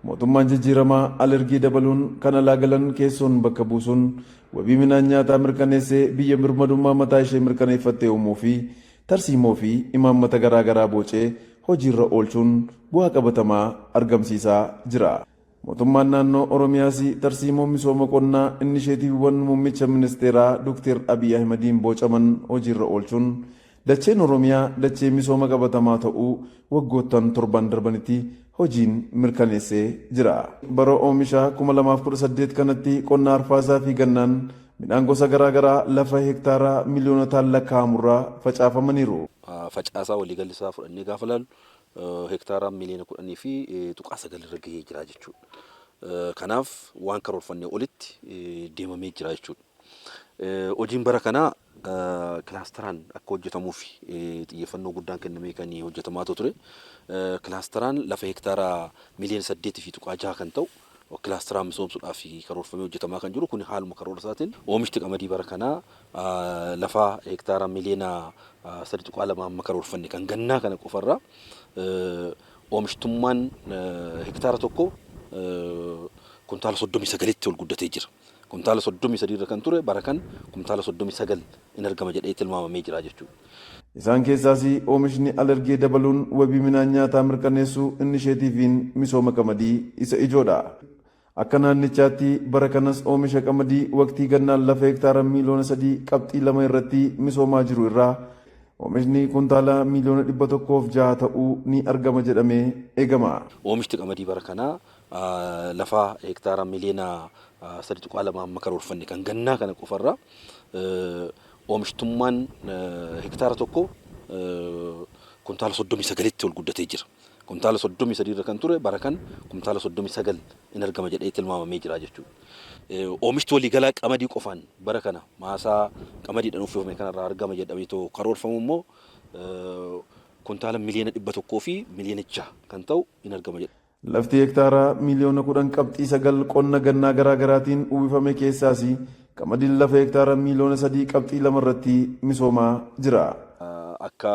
mootummaan jijjiiramaa alergii dabaluun kan alaa galan keessoon bakka buusuun wabii midhaan nyaataa mirkaneessee biyya birmadummaa mataa ishee mirkaneeffattee uumuu fi tarsiimoo fi imaammata garaagaraa boocee hojiirra oolchuun bu'aa qabatamaa argamsiisaa jira. Mootummaan naannoo Oromiyaas tarsiimoo misooma qonnaa inisheetiiviiwwan muummicha ministeeraa Dr. Abiy Ahmediin boocaman hojiirra oolchuun dacheen Oromiyaa dachee misooma qabatamaa ta'uu waggoottan torban darbanitti hojiin mirkaneessee jira. Bara oomisha 2018 kanatti qonna arfaasaa fi gannaan midhaan gosa garaagaraa lafa hektaaraa miliyoonotaan lakkaa'amurraa facaafamaniiru. Facaasaa waliigalisaa fudhannee gaafa ilaallu hektaaraa miliyoona 10 fi tuqaa 9 irra gahee jira jechuudha. Kanaaf waan karoorfannee olitti deemamee jira jechuudha. Hojiin bara kanaa kilaasteraan akka hojjetamuuf xiyyeeffannoo guddaan kennamee kan hojjetamaa ture. Kilaasteraan lafa hektaaraa miliyoona 8 fi tuqaa 6 kan ta'u kilaasteraan misoomsuudhaaf karoorfamee hojjetamaa kan jiru kun haaluma karoora isaatiin oomishti qamadii bara kanaa lafa hektaaraa miliyoona 3.2 amma karoorfanne kan gannaa kana qofarraa oomishtummaan hektaara tokko kuntaala 39tti ol guddatee jira. Kuntaala 33 irra kan ture bara kan kuntaala 39 in argama jedhee tilmaamamee jira jechuudha. Isaan keessaas oomishni alergii dabaluun wabii midhaan nyaataa mirkaneessuu inisheetiiviin misooma qamadii isa ijoodha. Akka naannichaatti bara kanas oomisha qamadii waqtii gannaan lafa hektaara miliyoona 3.2 irratti misoomaa jiru irraa oomishni kuntaala miliyoona 106 ta'uu ni argama jedhamee eegama. Oomishti qamadii bara kanaa lafa hektaara miliyoona 3.2 amma karoorfanne kan gannaa kana qofarraa oomishtummaan hektaara tokko kuntaala 39tti ol guddatee jira. Kuntaala 33 irra kan ture bara kan kuntaala 39 in argama jedhee tilmaamamee jira jechuudha. Oomishti waliigalaa qamadii qofaan bara kana maasaa qamadiidhaan uffifame kanarraa argama jedhamee karoorfamu immoo kuntaala miliyoona 100 fi miliyoona 6 kan ta'u in argama jedha. Lafti hektaaraa miliyoona 10.9 qonna gannaa garaagaraatiin uwwifame keessaas qamadiin lafa hektaaraa miliyoona 3.2 irratti misoomaa jira. Akka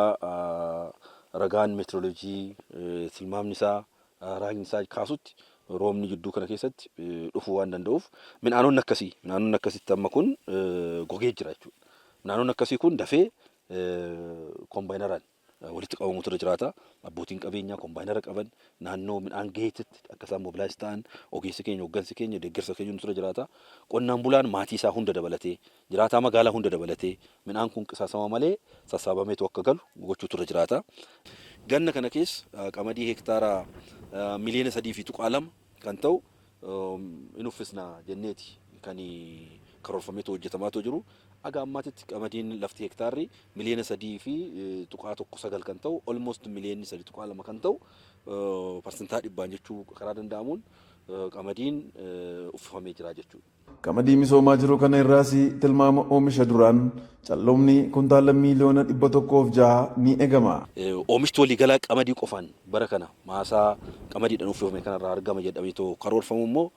ragaan meetirooloojii tilmaamni isaa raagni isaa kaasutti roobni jidduu kana keessatti dhufuu waan danda'uuf midhaanonni akkasitti amma kun gogee jira jechuudha. Midhaanonni akkasii kun dafee kombaayinaraan walitti qabamuutu irra jiraata. Abbootiin qabeenyaa kombaayinara qaban naannoo midhaan gaheetitti akka isaan mobilaayiz ta'an ogeessi keenya hooggansi keenya deeggarsa keenya nutu irra jiraata. Qonnaan bulaan maatii isaa hunda dabalatee jiraataa magaalaa hunda dabalatee midhaan kun qisaasama malee sassaabameetu akka galu gochuutu irra jiraata. Ganna kana keessa qamadii hektaaraa miliyoona 3.2 kan ta'u in uffisna jenneeti kan karoorfameetu hojjetamaatu jiru. Aga ammaatitti qamadiin lafti hektaarri miliyoona 3.9 kan ta'u almost miliyoonni 3.2 kan ta'u parsentaa dhibbaan jechuu karaa danda'amuun qamadiin uffifamee jira jechuudha. Qamadii misoomaa jiru kana irraas tilmaama oomisha duraan calloomni kuntaala miliyoona 106 ni eegama. Oomishti waliigalaa qamadii qofaan bara kana maasaa qamadiidhaan uffifame kanarraa argama jedhamee karoorfamu immoo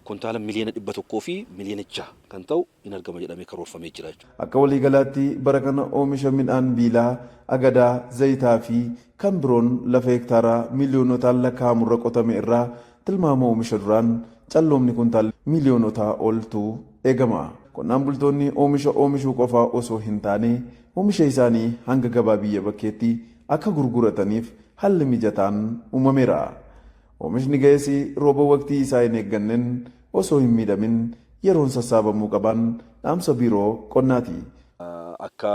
kuntaala miliyoona 100 fi miliyoona 6 kan ta'u in argama jedhamee karoorfamee jira jechuudha. Akka waliigalaatti bara kana oomisha midhaan biilaa, agadaa, zayitaa fi kan biroon lafa hektaaraa miliyoonotaan lakkaa'amurra qotame irraa tilmaama oomisha duraan calloomni kuntaala miliyoonotaa oltu eegama. Qonnaan bultoonni oomisha oomishuu qofaa osoo hin taane oomisha isaanii hanga gabaa biyya bakkeetti akka gurgurataniif haalli mijataan uumameera. Oomishni ga'es rooba waqtii isaa hin eegganneen osoo hin miidhamin yeroon sassaabamuu qaban dhaamsa biiroo qonnaati. Akka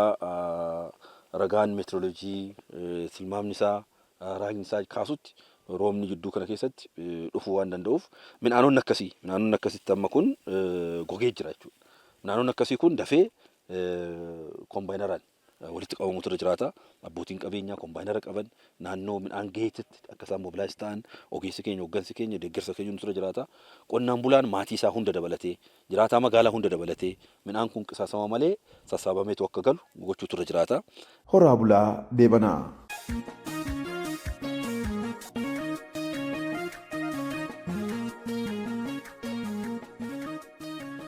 ragaan meetirooloojii tilmaamni isaa raagni isaa kaasutti roobni jidduu kana keessatti dhufuu waan danda'uuf midhaanonni akkasitti amma kun gogee jira jechuudha. Midhaanonni akkasii kun dafee kombaayinaraan walitti qabamuutu irra jiraata. Abbootiin qabeenyaa kombaayinara qaban naannoo midhaan gaheetitti akka isaan mobilaayiz ta'an ogeessi keenya hooggansi keenya deeggarsa keenya nutu irra jiraata. Qonnaan bulaan maatii isaa hunda dabalatee jiraataa magaalaa hunda dabalatee midhaan kun qisaasama malee sassaabameetu akka galu gochuutu irra jiraata. Horaa bulaa deebanaa.